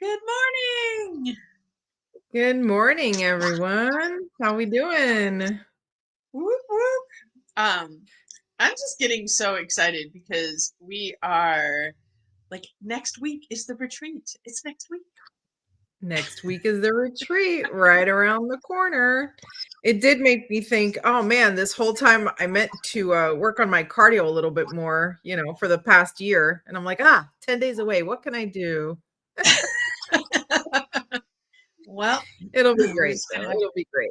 Good morning. Good morning, everyone. How we doing? Whoop, whoop. I'm just getting so excited because we are next week is the retreat. It's next week. Next week is the retreat right around the corner. It did make me think, oh man, this whole time I meant to work on my cardio a little bit more, for the past year. And I'm like, 10 days away. What can I do? Well, It'll be we're great, just though. gonna It'll be great.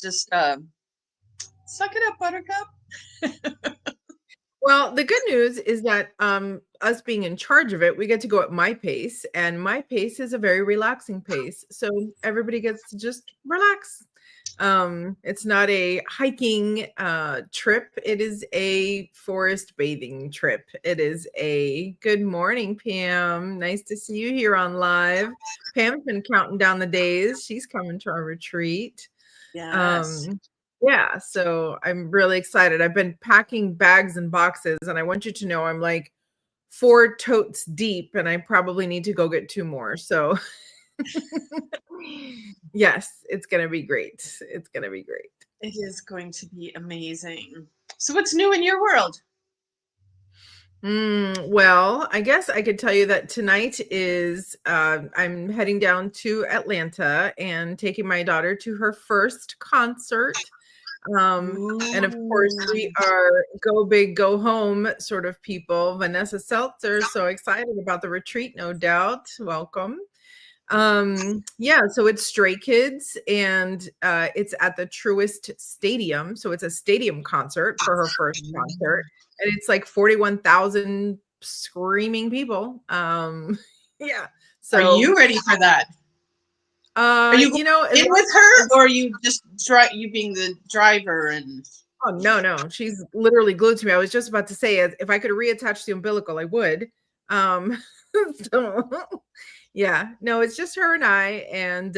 just suck it up, Buttercup. Well, the good news is that us being in charge of it, we get to go at my pace, and my pace is a very relaxing pace. So everybody gets to just relax. It's not a hiking trip, it is a forest bathing trip. It is a good morning, Pam. Nice to see you here on live. Pam's been counting down the days. She's coming to our retreat. Yes. Um, yeah, so I'm really excited. I've been packing bags and boxes, and I want you to know I'm like 4 totes deep, and I probably need to go get 2 more. So, yes, it's gonna be great. It's gonna be great. It is going to be amazing. So what's new in your world? Well, I guess I could tell you that tonight is I'm heading down to Atlanta and taking my daughter to her first concert. And of course, we Ooh. are go big, go home sort of people. Vanessa Seltzer, so excited about the retreat, no doubt. Welcome. Yeah, so it's Stray Kids, and it's at the Truist Stadium. So it's a stadium concert for her first concert, and it's like 41,000 screaming people. Yeah. Are So you ready for that? Are you you know, going in with her, or are you just you being the driver and? oh, no, she's literally glued to me. I was just about to say, if I could reattach the umbilical, I would. Um, so, yeah, no, it's just her and I, and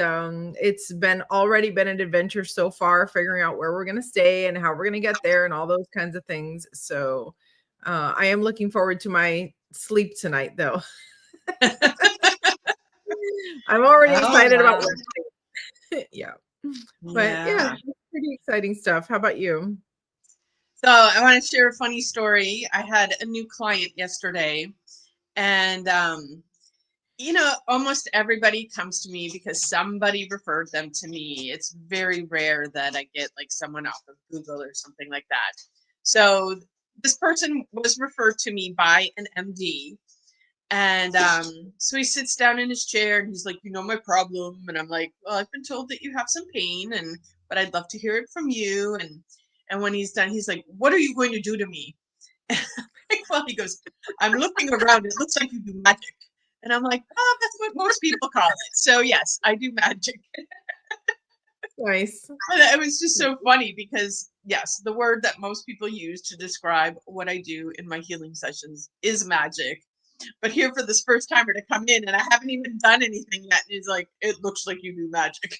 it's already been an adventure so far, figuring out where we're gonna stay and how we're gonna get there and all those kinds of things. So, I am looking forward to my sleep tonight, though. I'm already Oh excited about wow. yeah, but yeah, Yeah. it's pretty exciting stuff. How about you? So I want to share a funny story. I had a new client yesterday, and almost everybody comes to me because somebody referred them to me. It's very rare that I get like someone off of Google or something like that. So this person was referred to me by an MD. And so he sits down in his chair and he's like, my problem. And I'm like, well, I've been told that you have some pain, but I'd love to hear it from you. And when he's done, he's like, what are you going to do to me? Well, he goes, I'm looking around. It looks like you do magic. And I'm like, oh, that's what most people call it. So yes, I do magic. Nice. And it was just so funny because yes, the word that most people use to describe what I do in my healing sessions is magic. But here for this first timer to come in and I haven't even done anything yet, and he's like, it looks like you do magic.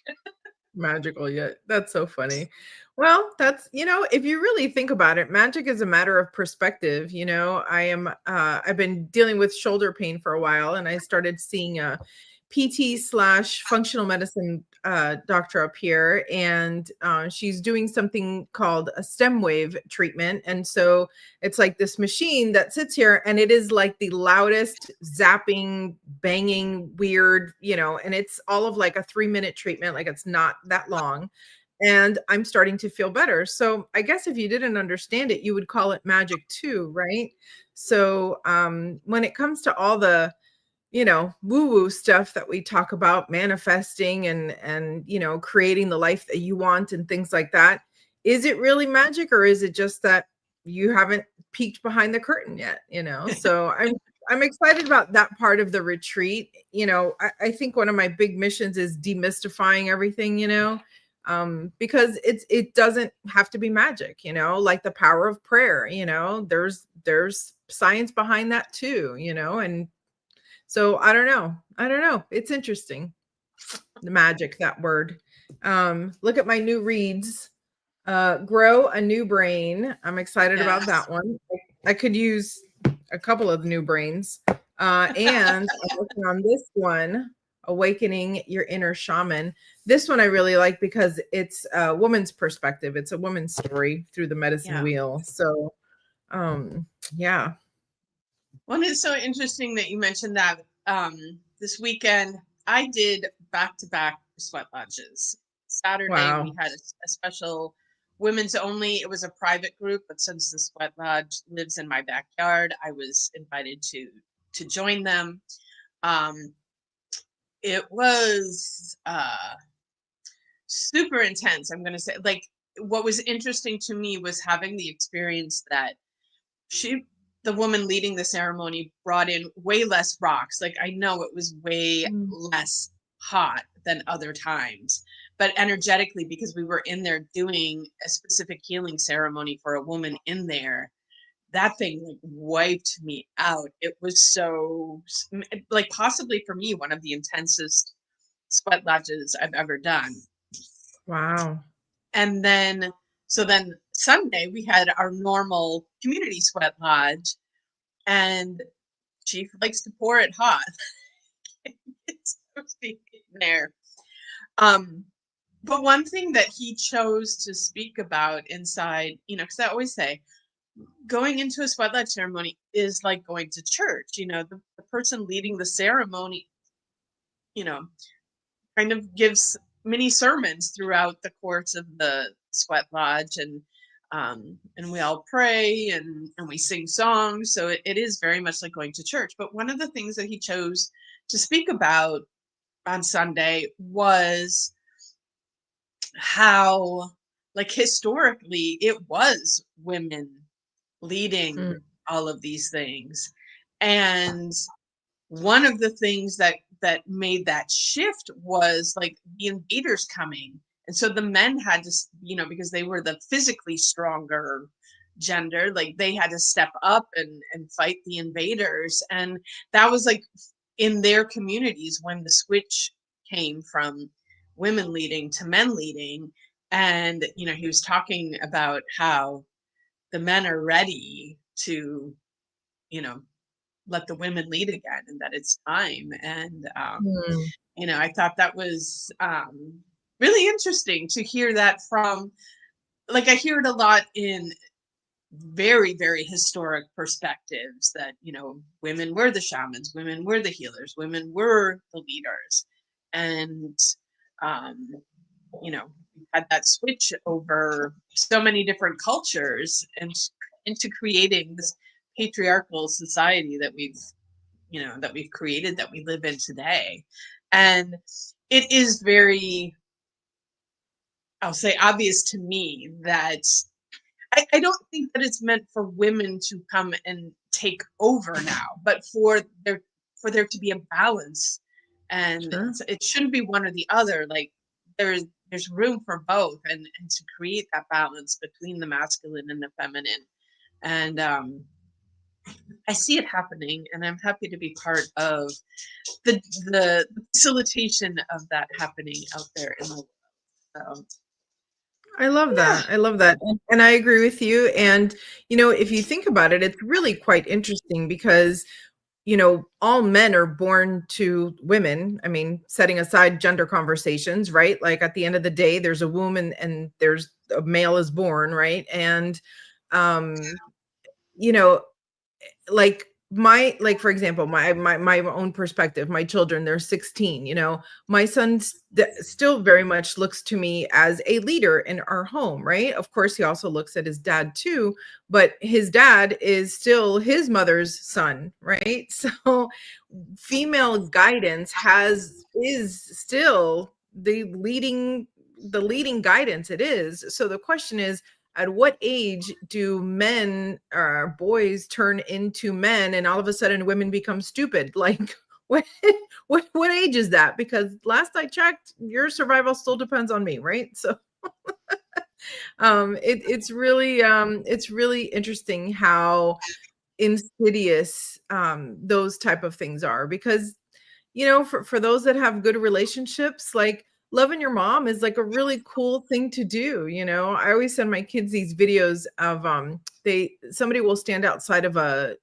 Magical yet. That's so funny. Well, that's, if you really think about it, magic is a matter of perspective. I've been dealing with shoulder pain for a while, and I started seeing a PT/functional medicine doctor up here, and she's doing something called a stem wave treatment. And so it's like this machine that sits here, and it is like the loudest zapping, banging, weird, and it's all of like a 3-minute treatment. Like, it's not that long. And I'm starting to feel better. So I guess if you didn't understand it, you would call it magic too, right? So when it comes to all the woo-woo stuff that we talk about, manifesting and creating the life that you want and things like that, is it really magic, or is it just that you haven't peeked behind the curtain yet? So I'm excited about that part of the retreat. I think one of my big missions is demystifying everything, because it doesn't have to be magic, like the power of prayer. There's science behind that too, and so I don't know. It's interesting. The magic, that word. Look at my new reads. Grow a new brain. I'm excited about Yes. that one. I could use a couple of new brains. And I'm working on this one, Awakening Your Inner Shaman. This one I really like because it's a woman's perspective. It's a woman's story through the medicine Yeah. wheel. So, yeah. Well, it's so interesting that you mentioned that. This weekend, I did back-to-back sweat lodges. Saturday, we Wow. had a special women's only. It was a private group, but since the sweat lodge lives in my backyard, I was invited to join them. Um, it was super intense. I'm going to say, like, what was interesting to me was having the experience that she the woman leading the ceremony brought in way less rocks. Like, I know it was way Mm. less hot than other times, but energetically, because we were in there doing a specific healing ceremony for a woman in there, that thing like wiped me out. It was so, like, possibly for me one of the intensest sweat lodges I've ever done. Wow. And then then Sunday we had our normal community sweat lodge, and Chief likes to pour it hot. It's so steamy in there. But one thing that he chose to speak about inside, because I always say going into a sweat lodge ceremony is like going to church. The person leading the ceremony, you know, kind of gives mini sermons throughout the course of the sweat lodge, and we all pray and we sing songs. So it is very much like going to church. But one of the things that he chose to speak about on Sunday was how, like, historically it was women leading Mm. all of these things. And one of the things that made that shift was like the invaders coming, and so the men had to, because they were the physically stronger gender, like they had to step up and fight the invaders. And that was like in their communities when the switch came from women leading to men leading. And he was talking about how the men are ready to, you know let the women lead again, and that it's time. And Mm. I thought that was really interesting to hear that from, like, I hear it a lot in very, very historic perspectives that women were the shamans, women were the healers, women were the leaders. And um we had that switch over so many different cultures and into creating this patriarchal society that we've created, that we live in today. And it is very, I'll say, obvious to me that I don't think that it's meant for women to come and take over now, but for there to be a balance. And Sure. it shouldn't be one or the other. Like, there's room for both, and to create that balance between the masculine and the feminine. And I see it happening, and I'm happy to be part of the facilitation of that happening out there in the world. So, I love yeah. that. I love that. And I agree with you. And, if you think about it, it's really quite interesting because, all men are born to women. I mean, setting aside gender conversations, right? Like at the end of the day, there's a womb and there's a male is born, right? And, um, you know, like for example, my own perspective, my children, they're 16. My son still very much looks to me as a leader in our home, right? Of course he also looks at his dad too, but his dad is still his mother's son, right? So female guidance is still the leading guidance. It is. So the question is, at what age do men or boys turn into men and all of a sudden women become stupid? Like, what what age is that? Because last I checked, your survival still depends on me, right? So it's really interesting how insidious those type of things are, because for those that have good relationships, like loving your mom is like a really cool thing to do, you know? I always send my kids these videos of somebody will stand outside of a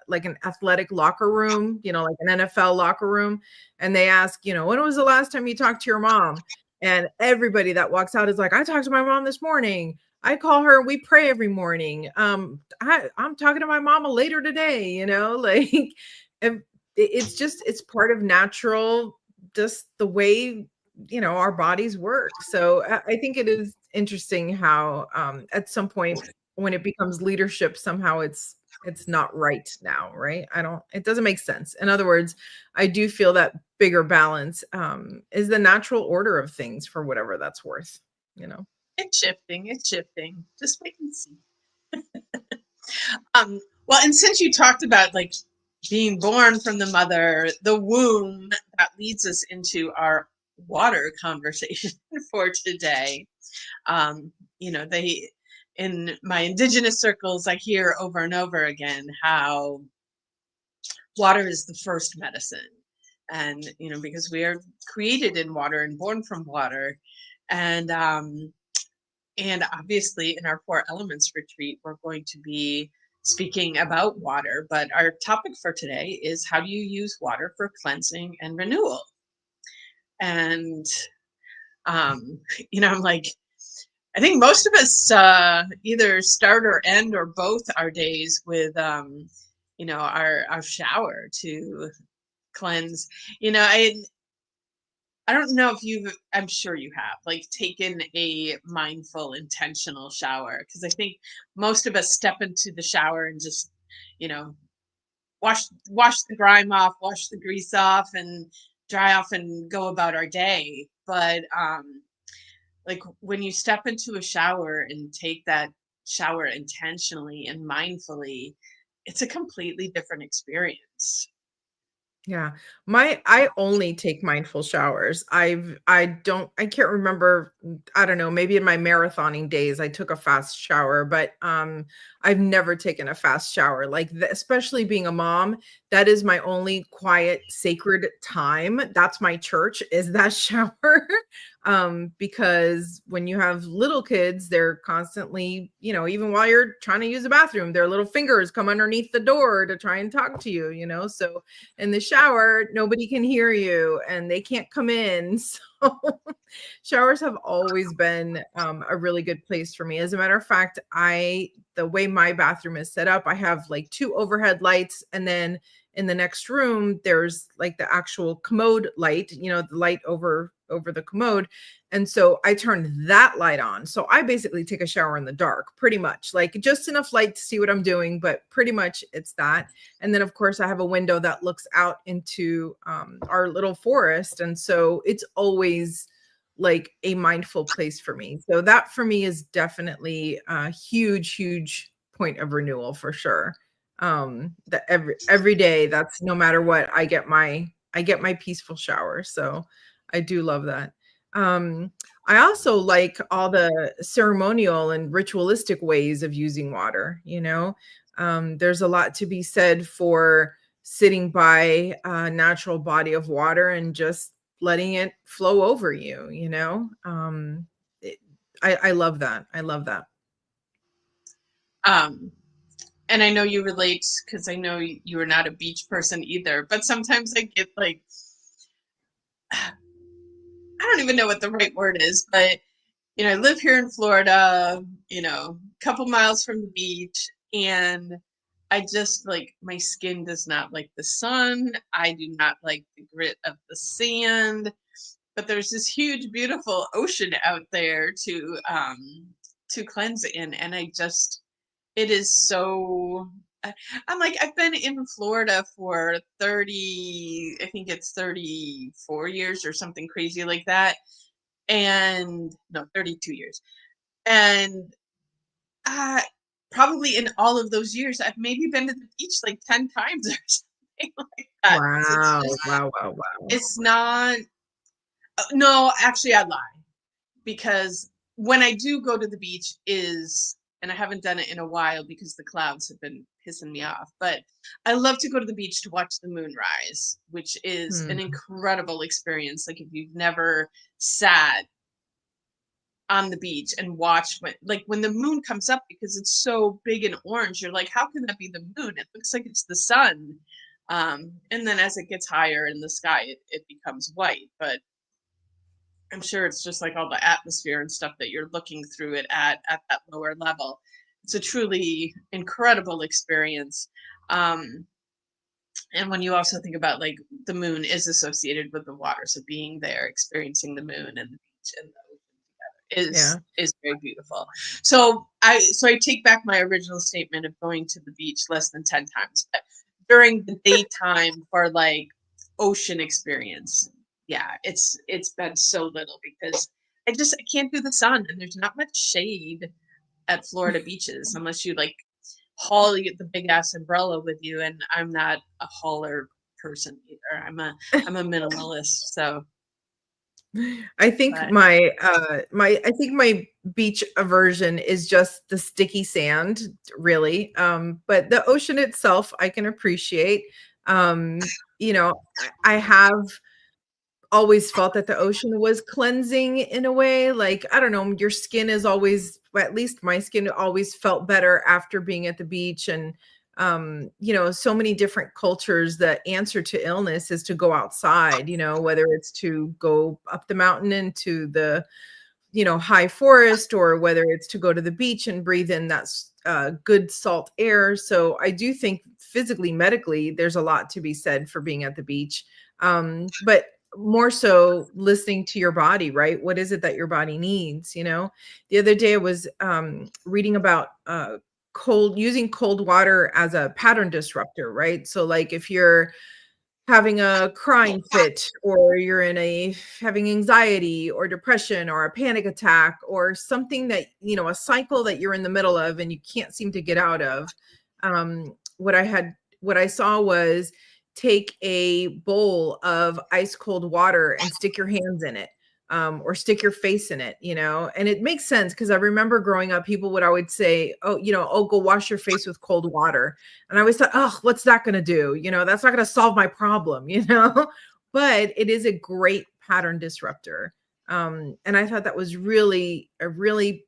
like an athletic locker room, you know, like an NFL locker room, and they ask, you know, when was the last time you talked to your mom? And everybody that walks out is like, I talked to my mom this morning. I call her, we pray every morning. I'm talking to my mama later today, you know, like it's just it's part of natural, just the way, you know, our bodies work. So I think it is interesting how at some point when it becomes leadership, somehow it's not right now, right? I don't, it doesn't make sense. In other words, I do feel that bigger balance is the natural order of things for whatever that's worth, you know. It's shifting. It's shifting. Just wait and see. Um, well, and since you talked about like being born from the mother, the womb, that leads us into our water conversation for today. You know, they in my indigenous circles, I hear over and over again how water is the first medicine. And, you know, because we are created in water and born from water. And and obviously, in our Four Elements retreat, we're going to be speaking about water. But our topic for today is how do you use water for cleansing and renewal? And, um, you know, I'm like, I think most of us either start or end or both our days with, you know, our shower to cleanse. You know, I don't know if you've, I'm sure you have, like taken a mindful, intentional shower. Because I think most of us step into the shower and just, you know, wash the grime off, wash the grease off, and dry off and go about our day. But like when you step into a shower and take that shower intentionally and mindfully, it's a completely different experience. Yeah. I only take mindful showers. I can't remember, I don't know, maybe in my marathoning days I took a fast shower, but I've never taken a fast shower. Like especially being a mom, that is my only quiet sacred time. That's my church, is that shower. Because when you have little kids, they're constantly, you know, even while you're trying to use the bathroom, their little fingers come underneath the door to try and talk to you, you know. So in the shower, nobody can hear you and they can't come in. So showers have always been a really good place for me. As a matter of fact, the way my bathroom is set up, I have like two overhead lights, and then in the next room, there's like the actual commode light, you know, the light over the commode. And so I turn that light on. So I basically take a shower in the dark, pretty much, like just enough light to see what I'm doing, but pretty much it's that. And then, of course, I have a window that looks out into our little forest. And so it's always like a mindful place for me. So that for me is definitely a huge, huge point of renewal for sure. That every day, that's no matter what, I get my peaceful shower. So I do love that. Um, I also like all the ceremonial and ritualistic ways of using water, you know. There's a lot to be said for sitting by a natural body of water and just letting it flow over you, you know. It, I love that. I love that. Um, and I know you relate because I know you are not a beach person either, but sometimes I get like, I don't even know what the right word is, but you know, I live here in Florida, you know, a couple miles from the beach, and I just like my skin does not like the sun. I do not like the grit of the sand, but there's this huge, beautiful ocean out there to cleanse in, and I just it is so. I'm like I've been in Florida for 30, I think it's 34 years or something crazy like that, and no, 32 years. And uh, probably in all of those years, I've maybe been to the beach like 10 times or something like that. It's Wow, just, wow, wow, wow. it's not, no, actually, I lie because when I do go to the beach is, and I haven't done it in a while because the clouds have been pissing me off. But I love to go to the beach to watch the moon rise, which is an Hmm. incredible experience. Like if you've never sat on the beach and watched when the moon comes up, because it's so big and orange, you're like, how can that be the moon? It looks like it's the sun. And then as it gets higher in the sky, it becomes white. But I'm sure it's just like all the atmosphere and stuff that you're looking through it at that lower level. It's a truly incredible experience. Um, and when you also think about like the moon is associated with the water, so being there, experiencing the moon and the beach and the ocean Yeah. is very beautiful. So I take back my original statement of going to the beach less than 10 times, but during the daytime for like ocean experience, yeah, it's been so little because I can't do the sun, and there's not much shade at Florida beaches unless you like haul the big ass umbrella with you, and I'm not a hauler person either. I'm a minimalist, so I think but my beach aversion is just the sticky sand, really. But the ocean itself, I can appreciate. Um, I have always felt that the ocean was cleansing in a way. Like, I don't know, your skin is always, well, at least my skin always felt better after being at the beach. And so many different cultures, the answer to illness is to go outside, whether it's to go up the mountain into the high forest, or whether it's to go to the beach and breathe in that good salt air. So I do think physically, medically, there's a lot to be said for being at the beach. But more so listening to your body, right? What is it that your body needs? The other day I was reading about using cold water as a pattern disruptor, right? So like if you're having a crying fit, or you're having anxiety or depression or a panic attack, or something that a cycle that you're in the middle of and you can't seem to get out of. What I saw was, take a bowl of ice cold water and stick your hands in it, or stick your face in it, and it makes sense because I remember growing up, people would always say, oh, go wash your face with cold water. And I always thought, oh, what's that going to do? That's not going to solve my problem, but it is a great pattern disruptor. And I thought that was really a really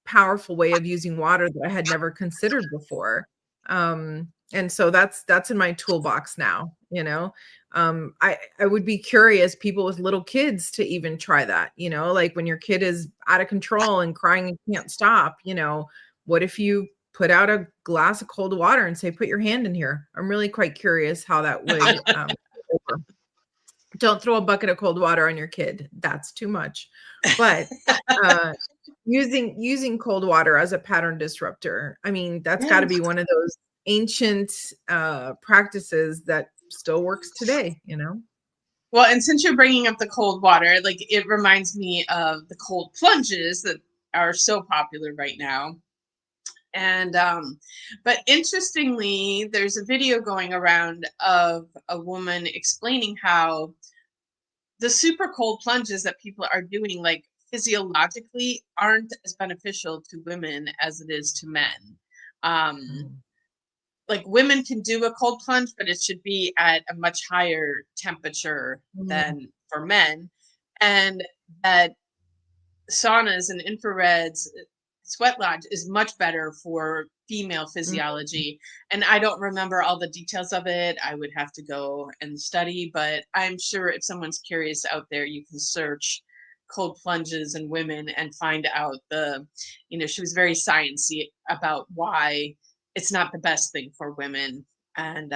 powerful way of using water that I had never considered before. And so that's in my toolbox now, I would be curious, people with little kids, to even try that, like when your kid is out of control and crying and can't stop, what if you put out a glass of cold water and say, put your hand in here? I'm really quite curious how that would go over. Don't throw a bucket of cold water on your kid. That's too much. But uh, using cold water as a pattern disruptor, I mean, that's got to be one of those ancient practices that still works today, well, and since you're bringing up the cold water, like it reminds me of the cold plunges that are so popular right now. And but interestingly, there's a video going around of a woman explaining how the super cold plunges that people are doing, like physiologically, aren't as beneficial to women as it is to men. Um, Mm. like women can do a cold plunge, but it should be at a much higher temperature Mm. than for men. And that saunas and infrareds, sweat lodge is much better for female Mm. physiology. And I don't remember all the details of it. I would have to go and study, but I'm sure if someone's curious out there, you can search cold plunges in women and find out she was very sciencey about why it's not the best thing for women. And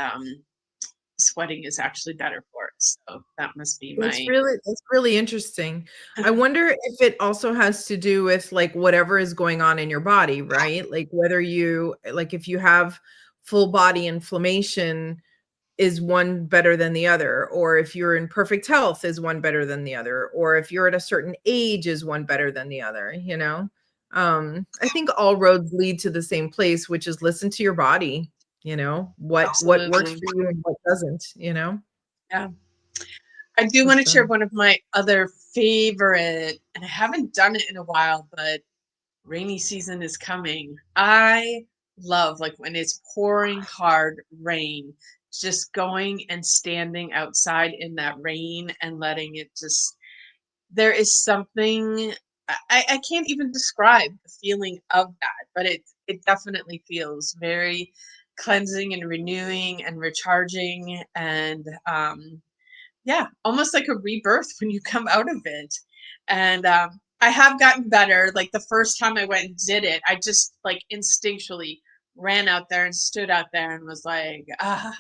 sweating is actually better for us. So that must be my. That's really interesting. I wonder if it also has to do with like whatever is going on in your body, right? Like whether if you have full body inflammation, is one better than the other? Or if you're in perfect health, is one better than the other? Or if you're at a certain age, is one better than the other, I think all roads lead to the same place, which is listen to your body, what works Absolutely. for you and what doesn't, Yeah. I do for want to share sure. one of my other favorite, and I haven't done it in a while, but rainy season is coming. I love, like when it's pouring hard rain, just going and standing outside in that rain and letting it just, there is something, I can't even describe the feeling of that, but it definitely feels very cleansing and renewing and recharging, and yeah, almost like a rebirth when you come out of it. And I have gotten better. Like the first time I went and did it, I just like instinctually ran out there and stood out there and was like, ah.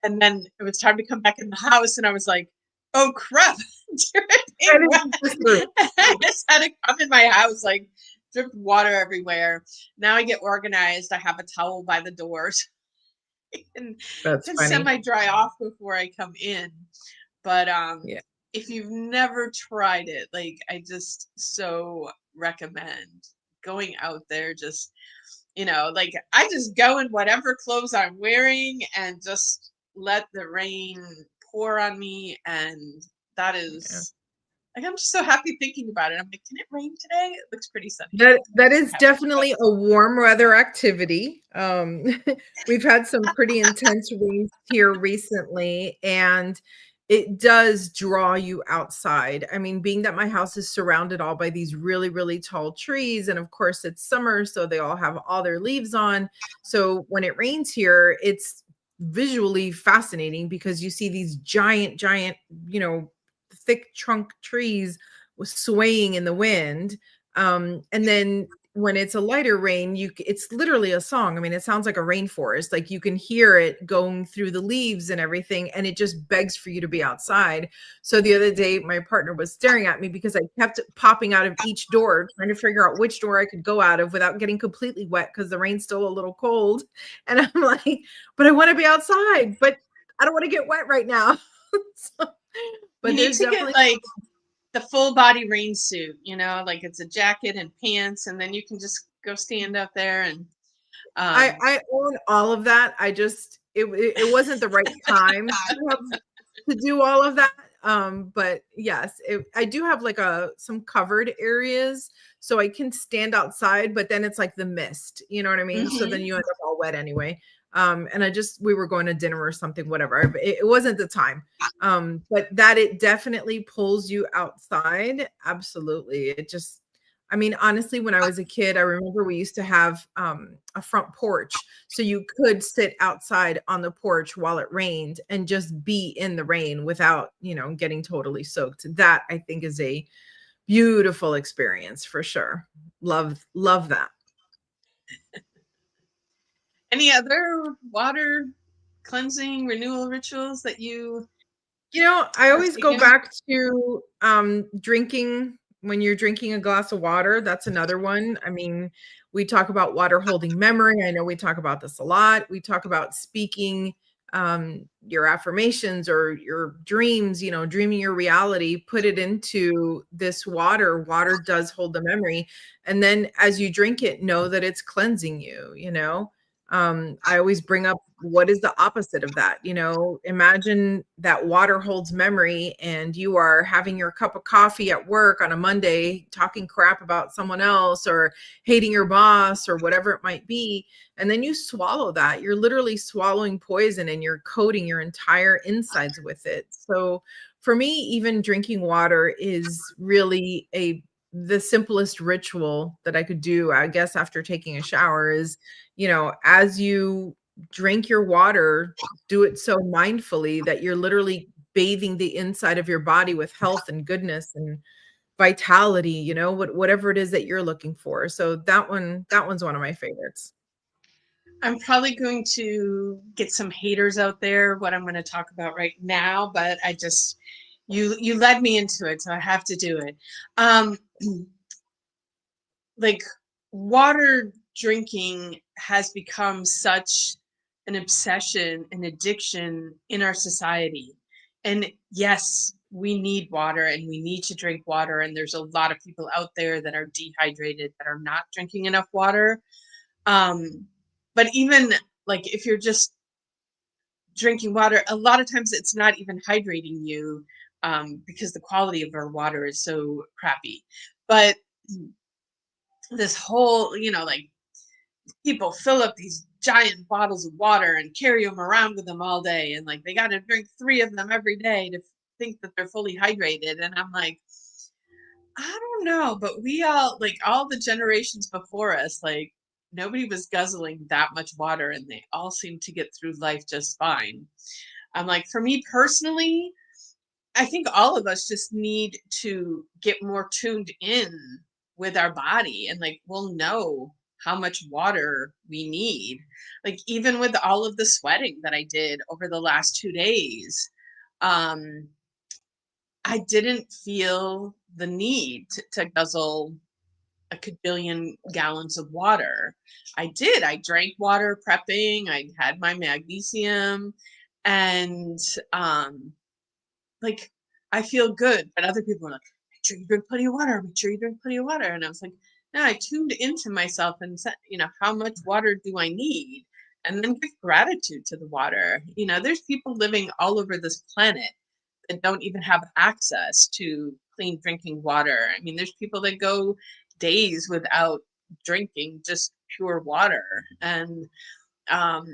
And then it was time to come back in the house, and I was like, oh crap, That dripping is the truth. wet. I just had to come in my house, like dripped water everywhere. Now I get organized. I have a towel by the doors and That's can funny. semi dry off before I come in. But Yeah. if you've never tried it, like I just so recommend going out there, just like I just go in whatever clothes I'm wearing and just let the rain pour on me, and that Yeah. is like I'm just so happy thinking about it. I'm like, can it rain today? It looks pretty sunny out. That I'm so is happy about definitely a warm weather activity. We've had some pretty intense rains here recently, and it does draw you outside. I mean, being that my house is surrounded all by these really, really tall trees, and of course it's summer, so they all have all their leaves on. So when it rains here, it's visually fascinating because you see these giant, giant, thick trunk trees swaying in the wind, and then when it's a lighter rain, it's literally a song. I mean, it sounds like a rainforest. Like you can hear it going through the leaves and everything, and it just begs for you to be outside. So the other day, my partner was staring at me because I kept popping out of each door, trying to figure out which door I could go out of without getting completely wet because the rain's still a little cold. And I'm like, but I want to be outside, but I don't want to get wet right now. So, You but need there's to get definitely like the full body rain suit, like it's a jacket and pants, and then you can just go stand out there and um I own all of that. I just it wasn't the right time to do all of that. But yes, I do have like some covered areas so I can stand outside, but then it's like the mist, you know what I mean? So then mhm. you end up all wet anyway. And we were going to dinner or something, whatever. It wasn't the time. But that it definitely pulls you outside. Absolutely. I mean, honestly, when I was a kid, I remember we used to have a front porch. So you could sit outside on the porch while it rained and just be in the rain without, getting totally soaked. That I think is a beautiful experience for sure. Love that. Any other water cleansing renewal rituals that you I always partake go in? back to drinking when you're drinking a glass of water. That's another one. I mean, we talk about water holding memory. I know we talk about this a lot. We talk about speaking your affirmations or your dreams, dreaming your reality, put it into this water. Water does hold the memory. And then as you drink it, know that it's cleansing you. I always bring up, what is the opposite of that? Imagine that water holds memory and you are having your cup of coffee at work on a Monday, talking crap about someone else or hating your boss or whatever it might be. And then you swallow that. You're literally swallowing poison and you're coating your entire insides with it. So for me, even drinking water is really the simplest ritual that I could do, I guess, after taking a shower is, as you drink your water, do it so mindfully that you're literally bathing the inside of your body with health and goodness and vitality, whatever it is that you're looking for. So that one's one of my favorites. I'm probably going to get some haters out there what I'm going to talk about right now, but I just you led me into it, so I have to do it. Um like water drinking has become such an obsession, an addiction in our society. And yes, we need water and we need to drink water. And there's a lot of people out there that are dehydrated, that are not drinking enough water. Um, but even like if you're just drinking water, a lot of times it's not even hydrating you, because the quality of our water is so crappy. But this whole, like people fill up these giant bottles of water and carry them around with them all day, and like they got to drink 3 of them every day to think that they're fully hydrated. And I'm like, I don't know, but we all, like all the generations before us, like nobody was guzzling that much water and they all seem to get through life just fine. I'm like, for me personally, I think all of us just need to get more tuned in with our body, and like we'll know how much water we need. Like even with all of the sweating that I did over the last 2 days, um, I didn't feel the need to guzzle a cajillion gallons of water. I did. I drank water prepping. I had my magnesium, and um, like I feel good. But other people are like, make sure you drink plenty of water. Make sure you drink plenty of water. And I was like, no, I tuned into myself and said, how much water do I need? And then give gratitude to the water. There's people living all over this planet that don't even have access to clean drinking water. I mean, there's people that go days without drinking just pure water. And um,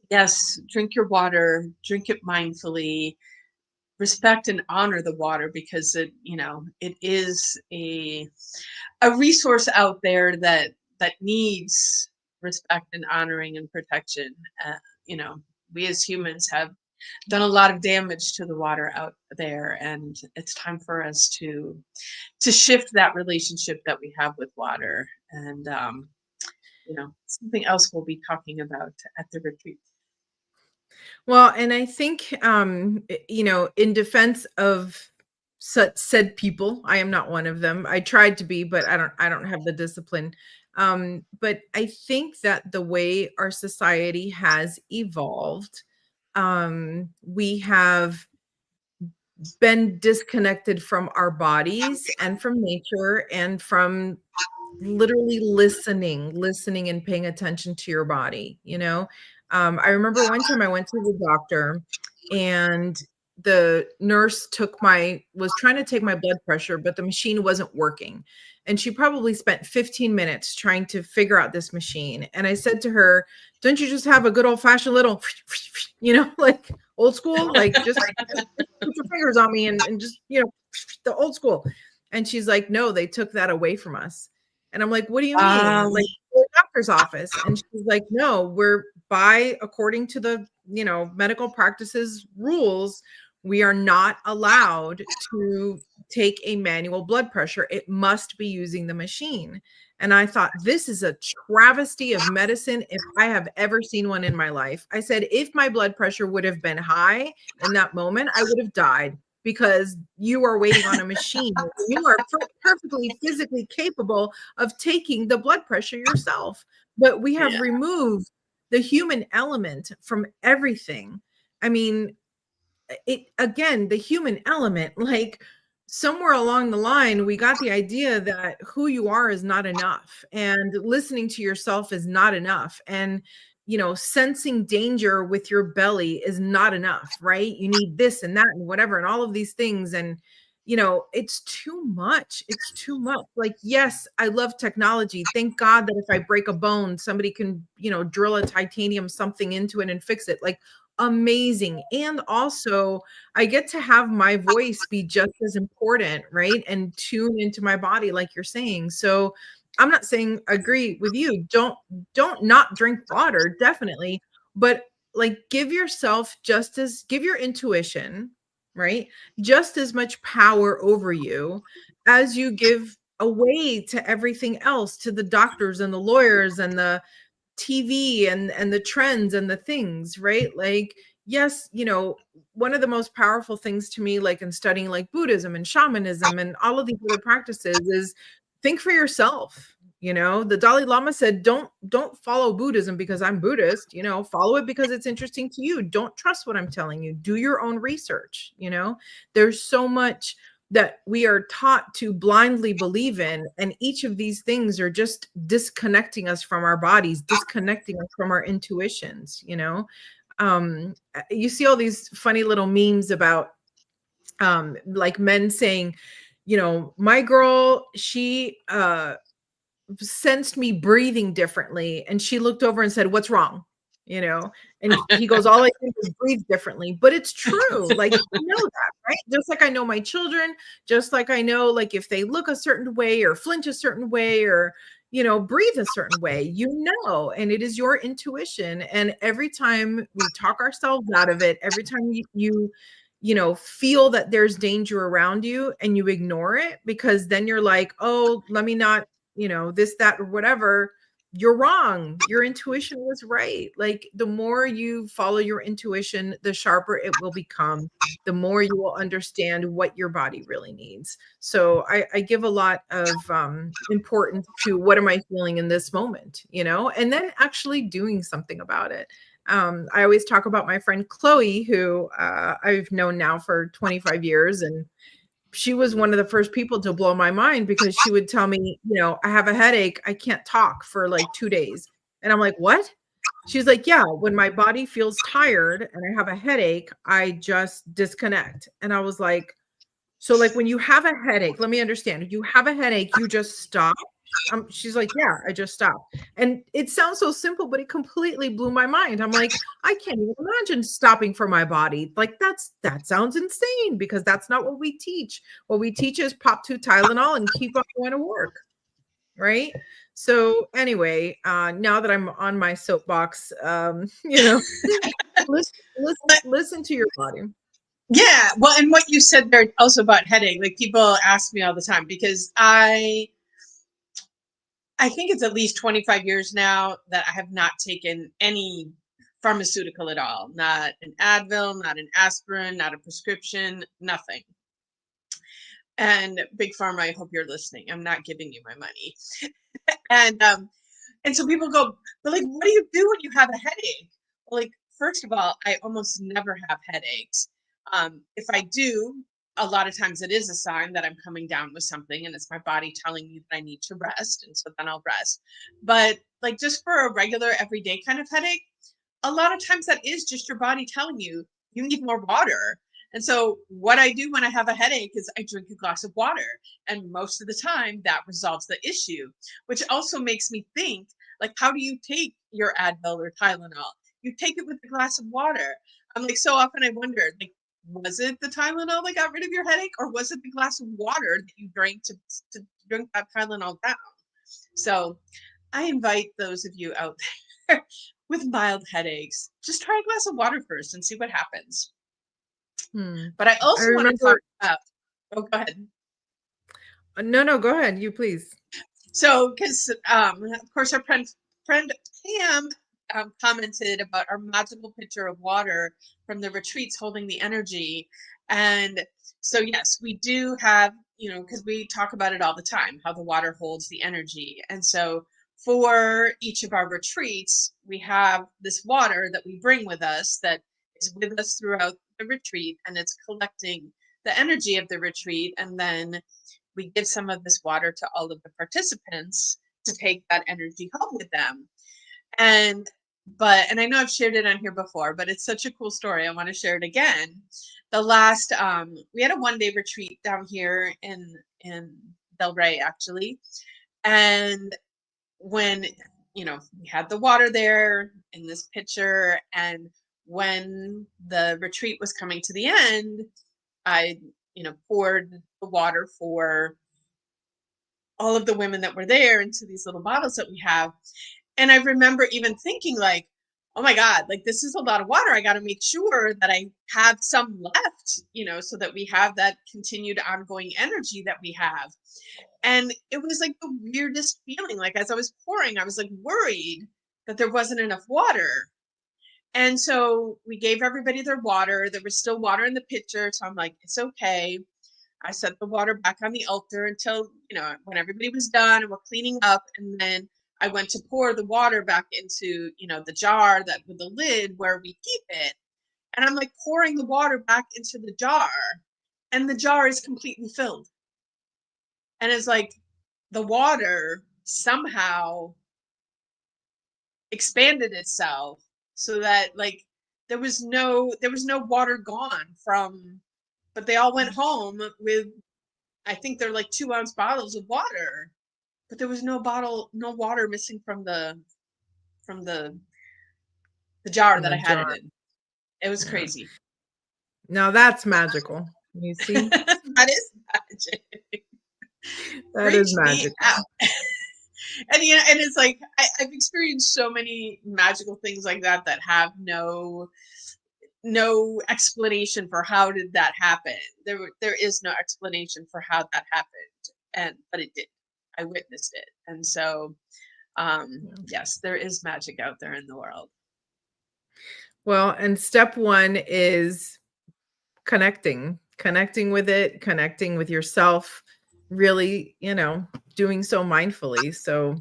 yes, drink your water, drink it mindfully, respect and honor the water, because it is a resource out there that needs respect and honoring and protection. You know, we as humans have done a lot of damage to the water out there, and it's time for us to shift that relationship that we have with water. And something else we'll be talking about at the retreat. Well, and I think, in defense of such said people, I am not one of them. I tried to be, but I don't have the discipline. But I think that the way our society has evolved, we have been disconnected from our bodies and from nature and from literally listening and paying attention to your body, I remember one time I went to the doctor and the nurse was trying to take my blood pressure, but the machine wasn't working. And she probably spent 15 minutes trying to figure out this machine. And I said to her, don't you just have a good old fashioned little, like old school, like just put your fingers on me and just, the old school. And she's like, no, they took that away from us. And I'm like, what do you mean? Like the doctor's office. And she's like, no, according to the, medical practices rules, we are not allowed to take a manual blood pressure. It must be using the machine. And I thought, this is a travesty of medicine if I have ever seen one in my life. I said, if my blood pressure would have been high in that moment, I would have died, because you are waiting on a machine. You are perfectly physically capable of taking the blood pressure yourself. But we have removed the human element from everything. I mean, the human element, like somewhere along the line, we got the idea that who you are is not enough, and listening to yourself is not enough. And, sensing danger with your belly is not enough, right? You need this and that and whatever, and all of these things. And, it's too much. It's too much. Like, yes, I love technology. Thank God that if I break a bone, somebody can, drill a titanium something into it and fix it. Like, amazing. And also I get to have my voice be just as important, right? And tune into my body, like you're saying. So I'm not saying agree with you. Don't not drink water, definitely. But like give your intuition, right? Just as much power over you as you give away to everything else, to the doctors and the lawyers and the TV and the trends and the things, right? Like, yes, one of the most powerful things to me, like in studying like Buddhism and shamanism and all of these other practices, is think for yourself. The Dalai Lama said, don't follow Buddhism because I'm Buddhist, follow it because it's interesting to you. Don't trust what I'm telling you. Do your own research. There's so much that we are taught to blindly believe in. And each of these things are just disconnecting us from our bodies, disconnecting us from our intuitions. You see all these funny little memes about like men saying, my girl, she sensed me breathing differently, and she looked over and said, "What's wrong?" You know, and he goes, "All I do is breathe differently." But it's true. Like, you know that, right? Just like I know my children, just like I know, like, if they look a certain way or flinch a certain way or, breathe a certain way, and it is your intuition. And every time we talk ourselves out of it, every time feel that there's danger around you and you ignore it because then you're like, oh, let me not, this, that, or whatever. You're wrong. Your intuition was right. Like, the more you follow your intuition, the sharper it will become, the more you will understand what your body really needs. So I give a lot of importance to what am I feeling in this moment, and then actually doing something about it. I always talk about my friend Chloe, who I've known now for 25 years. And she was one of the first people to blow my mind because she would tell me, I have a headache. I can't talk for like 2 days. And I'm like, what? She's like, yeah, when my body feels tired and I have a headache, I just disconnect. And I was like, so like when you have a headache, let me understand. You have a headache, you just stop. She's like, yeah, I just stopped. And it sounds so simple, but it completely blew my mind. I'm like, I can't even imagine stopping for my body. Like that sounds insane because that's not what we teach. What we teach is pop 2 Tylenol and keep on going to work. Right. So anyway, now that I'm on my soapbox, listen to your body. Yeah, well, and what you said there also about headache, like people ask me all the time because I think it's at least 25 years now that I have not taken any pharmaceutical at all. Not an Advil, not an aspirin, not a prescription, nothing. And Big Pharma, I hope you're listening. I'm not giving you my money. And so people go, but like, what do you do when you have a headache? Well, like, first of all, I almost never have headaches. If I do, a lot of times it is a sign that I'm coming down with something and it's my body telling me that I need to rest. And so then I'll rest. But like just for a regular everyday kind of headache, a lot of times that is just your body telling you you need more water. And so what I do when I have a headache is I drink a glass of water. And most of the time that resolves the issue, which also makes me think, like, how do you take your Advil or Tylenol? You take it with a glass of water. I'm like, so often I wonder, like, was it the Tylenol that got rid of your headache, or was it the glass of water that you drank to drink that Tylenol down? So I invite those of you out there with mild headaches, just try a glass of water first and see what happens. But I also want to talk about, oh, go ahead. No, go ahead. You please. So, because of course our friend Pam commented about our magical picture of water from the retreats holding the energy. And so, yes, we do have, because we talk about it all the time, how the water holds the energy. And so for each of our retreats, we have this water that we bring with us that is with us throughout the retreat, and it's collecting the energy of the retreat. And then we give some of this water to all of the participants to take that energy home with them. And I know I've shared it on here before, but it's such a cool story. I want to share it again. The last we had a 1-day retreat down here in Delray, actually. And when we had the water there in this pitcher, and when the retreat was coming to the end, I poured the water for all of the women that were there into these little bottles that we have. And I remember even thinking, like, oh my God, like, this is a lot of water. I got to make sure that I have some left, so that we have that continued ongoing energy that we have. And it was like the weirdest feeling. Like, as I was pouring, I was like worried that there wasn't enough water. And so we gave everybody their water. There was still water in the pitcher. So I'm like, it's okay. I set the water back on the altar until, when everybody was done and we're cleaning up. And then I went to pour the water back into, the jar that with the lid where we keep it. And I'm like pouring the water back into the jar, and the jar is completely filled. And it's like the water somehow expanded itself so that, like, there was no water gone from, but they all went home with, I think they're like 2-ounce bottles of water. but there was no bottle, no water missing from the jar In that the I had jar. it in. It was Yeah. crazy. Now that's magical. You see? That is magic. That is Freaks me magical. out. And and it's like I've experienced so many magical things like that have no explanation for how did that happen. There is no explanation for how that happened, but it did. I witnessed it, and so Yeah. yes, there is magic out there in the world. Well, and step one is connecting with it, connecting with yourself, really, doing so mindfully. So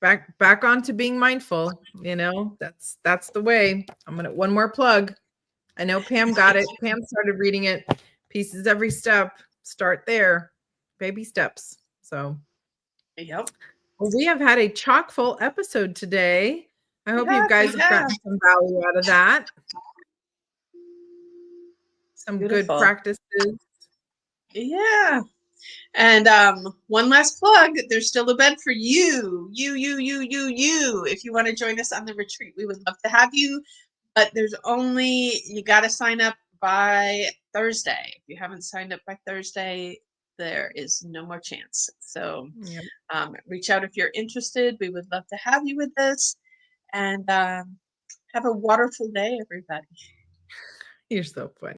back on to being mindful, that's the way. I'm gonna one more plug. I know Pam got it. Pam started reading it. Pieces every step. Start there. Baby steps. So Yep. well, we have had a chock full episode today. I hope you We guys have have. gotten some value out of that. Some good Beautiful. practices. Yeah. And one last plug, there's still a bed for you. If you want to join us on the retreat, we would love to have you. But you got to sign up by Thursday. If you haven't signed up by Thursday, there is no more chance. So Yep. reach out if you're interested. We would love to have you with us. And have a wonderful day, everybody. You're so funny.